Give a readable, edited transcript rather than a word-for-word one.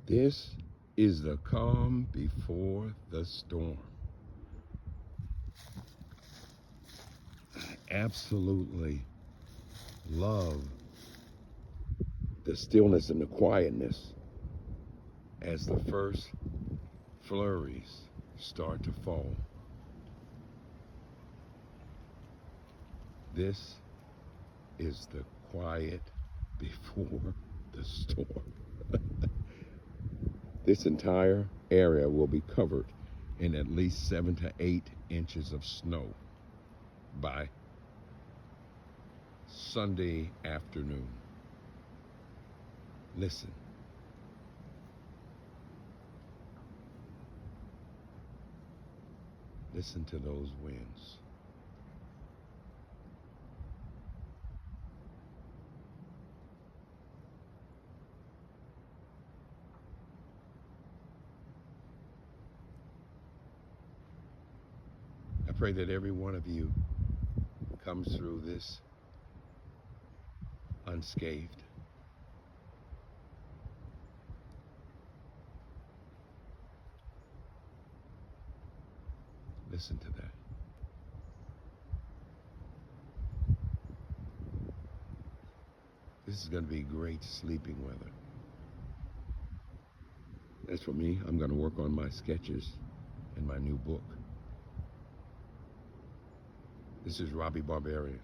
This is the calm before the storm. I absolutely love the stillness and the quietness as the first flurries start to fall. This is the quiet before the storm. This entire area will be covered in at least 7 to 8 inches of snow by Sunday afternoon. Listen. Listen to those winds. I pray that every one of you comes through this unscathed. Listen to that. This is going to be great sleeping weather. As for me, I'm going to work on my sketches and my new book. This is Robbie Barbarian.